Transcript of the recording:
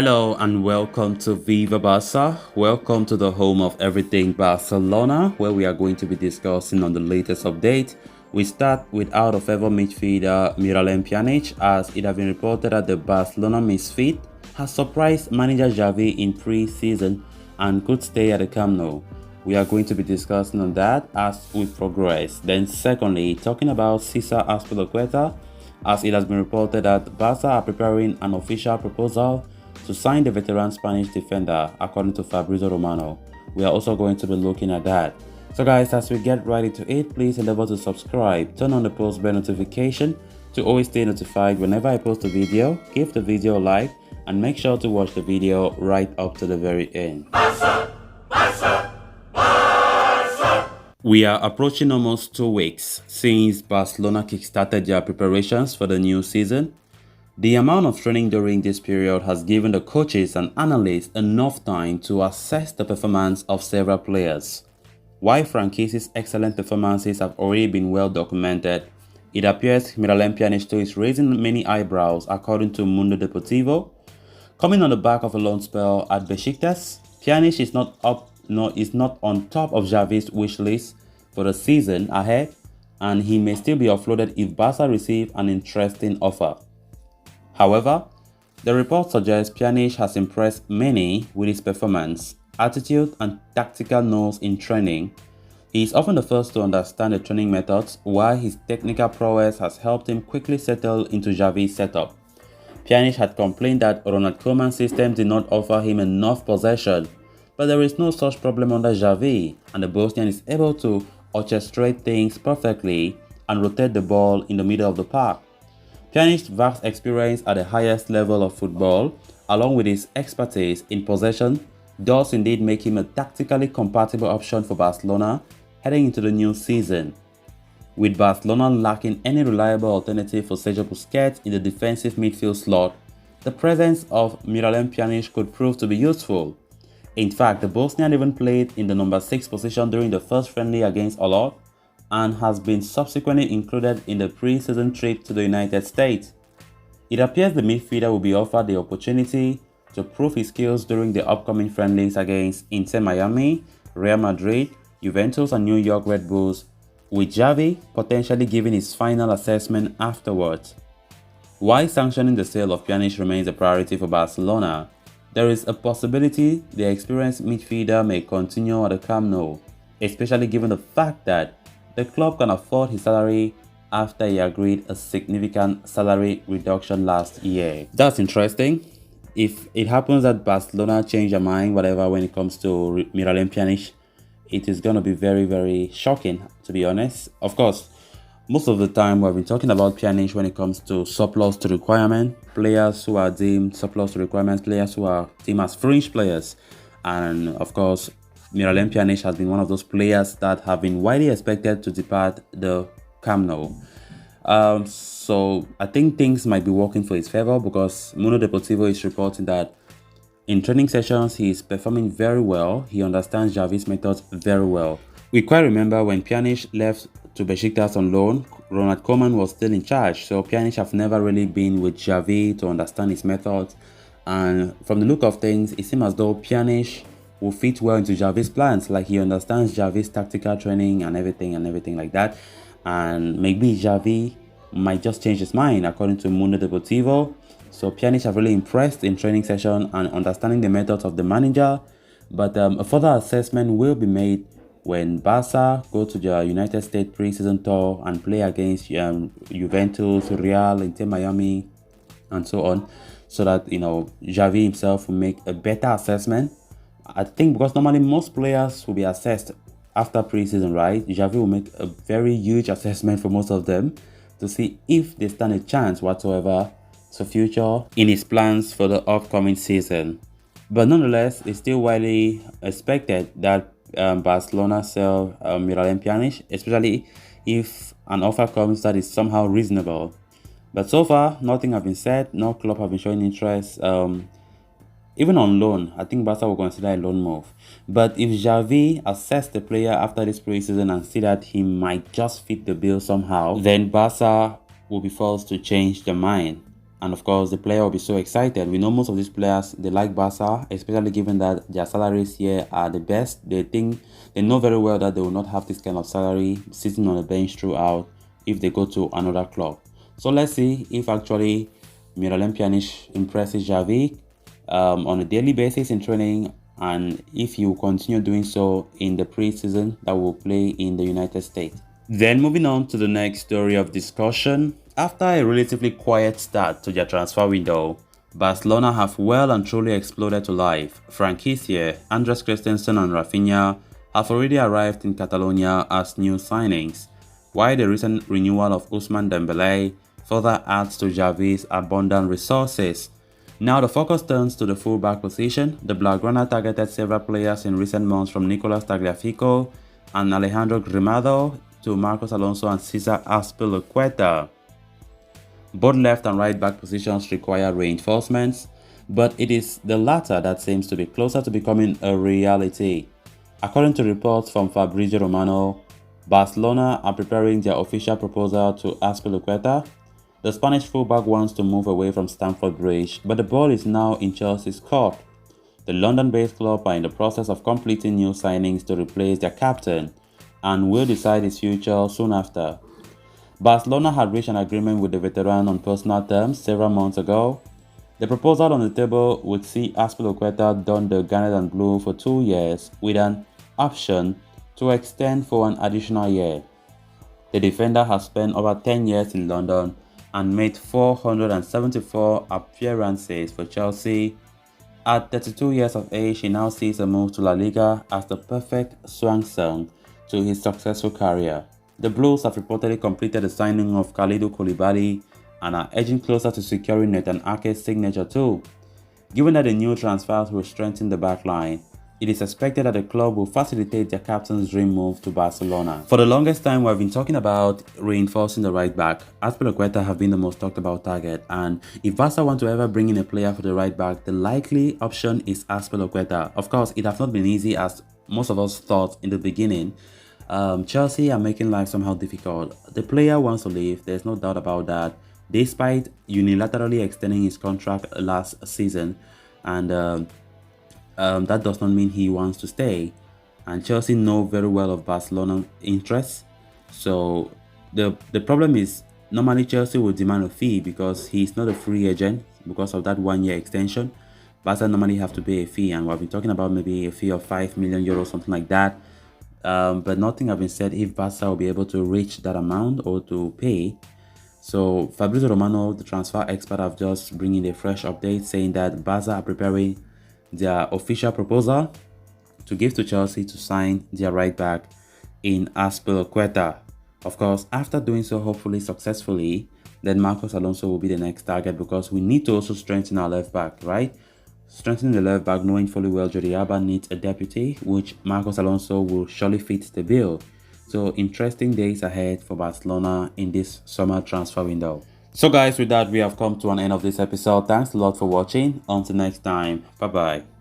Hello and welcome to Viva Barca. Welcome to the home of everything Barcelona, where we are going to be discussing on the latest update. We start with out-of-favor midfielder Pjanic, as it has been reported that the Barcelona misfit has surprised manager Xavi in pre-season and could stay at the Camp Nou. We are going to be discussing on that as we progress. Then secondly, talking about Cesar Azpilicueta, as it has been reported that Barca are preparing an official proposal to sign the veteran Spanish defender, according to Fabrizio Romano. We are also going to be looking at that. So guys, as we get right into it, please endeavor to subscribe, turn on the post bell notification to always stay notified whenever I post a video, give the video a like, and make sure to watch the video right up to the very end. Barca! Barca! Barca! We are approaching almost 2 weeks since Barcelona kickstarted their preparations for the new season. The amount of training during this period has given the coaches and analysts enough time to assess the performance of several players. While Franquis's excellent performances have already been well documented, it appears Pjanic is raising many eyebrows, according to Mundo Deportivo. Coming on the back of a loan spell at Besiktas, Pjanic is not on top of Xavi's wish list for the season ahead, and he may still be offloaded if Barca receive an interesting offer. However, the report suggests Pjanic has impressed many with his performance, attitude, and tactical nose in training. He is often the first to understand the training methods, while his technical prowess has helped him quickly settle into Xavi's setup. Pjanic had complained that Ronald Koeman's system did not offer him enough possession, but there is no such problem under Xavi, and the Bosnian is able to orchestrate things perfectly and rotate the ball in the middle of the park. Pjanic's vast experience at the highest level of football, along with his expertise in possession, does indeed make him a tactically compatible option for Barcelona heading into the new season. With Barcelona lacking any reliable alternative for Sergio Busquets in the defensive midfield slot, the presence of Pjanic could prove to be useful. In fact, the Bosnian even played in the number 6 position during the first friendly against Olot, and has been subsequently included in the pre-season trip to the United States. It appears the midfielder will be offered the opportunity to prove his skills during the upcoming friendlies against Inter Miami, Real Madrid, Juventus and New York Red Bulls, with Xavi potentially giving his final assessment afterwards. While sanctioning the sale of Pjanic remains a priority for Barcelona, there is a possibility the experienced midfielder may continue at the Camp Nou, especially given the fact that the club can afford his salary after he agreed a significant salary reduction last year. That's interesting. If it happens that Barcelona change their mind, whatever, when it comes to Pjanic, it is going to be very, very shocking, to be honest. Of course, most of the time we've been talking about Pjanic when it comes to surplus to requirement, players who are deemed surplus to requirements, players who are deemed as fringe players. And of course, Pjanic has been one of those players that have been widely expected to depart the Camp Nou. So I think things might be working for his favor, because Mundo Deportivo is reporting that in training sessions he is performing very well. He understands Xavi's methods very well. We quite remember when Pjanic left to Besiktas on loan, Ronald Koeman was still in charge, so Pjanic have never really been with Xavi to understand his methods. And from the look of things, it seems as though Pjanic will fit well into Xavi's plans. Like, he understands Xavi's tactical training and everything like that. And maybe Xavi might just change his mind, according to Mundo Deportivo. So Pjanic have really impressed in training session and understanding the methods of the manager. But a further assessment will be made when Barca go to the United States pre-season tour and play against Juventus, Real, Inter Miami, and so on, so that Xavi himself will make a better assessment. I think because normally most players will be assessed after pre-season, right? Xavi will make a very huge assessment for most of them to see if they stand a chance whatsoever to future in his plans for the upcoming season. But nonetheless, it's still widely expected that Barcelona sell Pjanic, especially if an offer comes that is somehow reasonable. But so far, nothing has been said. No club have been showing interest. Even on loan, I think Barca will consider a loan move. But if Xavi assess the player after this pre-season and see that he might just fit the bill somehow, then Barca will be forced to change their mind. And of course, the player will be so excited. We know most of these players, they like Barca, especially given that their salaries here are the best. They know very well that they will not have this kind of salary sitting on the bench throughout if they go to another club. So let's see if actually Miralem Pjanic impresses Xavi on a daily basis in training, and if he will continue doing so in the preseason that will play in the United States. Then moving on to the next story of discussion. After a relatively quiet start to their transfer window, Barcelona have well and truly exploded to life. Franquisia, Andres Christensen and Rafinha have already arrived in Catalonia as new signings, while the recent renewal of Ousmane Dembélé further adds to Xavi's abundant resources. Now the focus turns to the fullback position. The Blaugrana targeted several players in recent months, from Nicolas Tagliafico and Alejandro Grimado to Marcos Alonso and Cesar Azpilicueta. Both left and right back positions require reinforcements, but it is the latter that seems to be closer to becoming a reality. According to reports from Fabrizio Romano, Barcelona are preparing their official proposal to Azpilicueta. The Spanish fullback wants to move away from Stamford Bridge, but the ball is now in Chelsea's court. The London-based club are in the process of completing new signings to replace their captain and will decide his future soon after. Barcelona had reached an agreement with the veteran on personal terms several months ago. The proposal on the table would see Azpilicueta don the garnet and blue for 2 years with an option to extend for an additional year. The defender has spent over 10 years in London and made 474 appearances for Chelsea. At 32 years of age, he now sees a move to La Liga as the perfect swan song to his successful career. The Blues have reportedly completed the signing of Kalidou Koulibaly and are edging closer to securing Nathan Ake's signature too. Given that the new transfers will strengthen the back line, it is expected that the club will facilitate their captain's dream move to Barcelona. For the longest time, we have been talking about reinforcing the right back. Azpilicueta have been the most talked about target, and if Barca want to ever bring in a player for the right back, the likely option is Azpilicueta. Of course, it has not been easy as most of us thought in the beginning. Chelsea are making life somehow difficult. The player wants to leave, there's no doubt about that, despite unilaterally extending his contract last season, and that does not mean he wants to stay. And Chelsea know very well of Barcelona's interests. So the problem is, normally Chelsea would demand a fee because he's not a free agent because of that 1 year extension. Barca normally have to pay a fee, and we've been talking about maybe a fee of 5 million euros, something like that. But nothing has been said if Barca will be able to reach that amount or to pay. So Fabrizio Romano, the transfer expert, have just bringing a fresh update saying that Barca are preparing their official proposal to give to Chelsea to sign their right back in Azpilicueta. Of course, after doing so hopefully successfully, then Marcos Alonso will be the next target, because we need to also strengthen our left back, right? Strengthening the left back, knowing fully well Jordi Alba needs a deputy, which Marcos Alonso will surely fit the bill. So interesting days ahead for Barcelona in this summer transfer window. So guys, with that, we have come to an end of this episode. Thanks a lot for watching. Until next time, bye bye.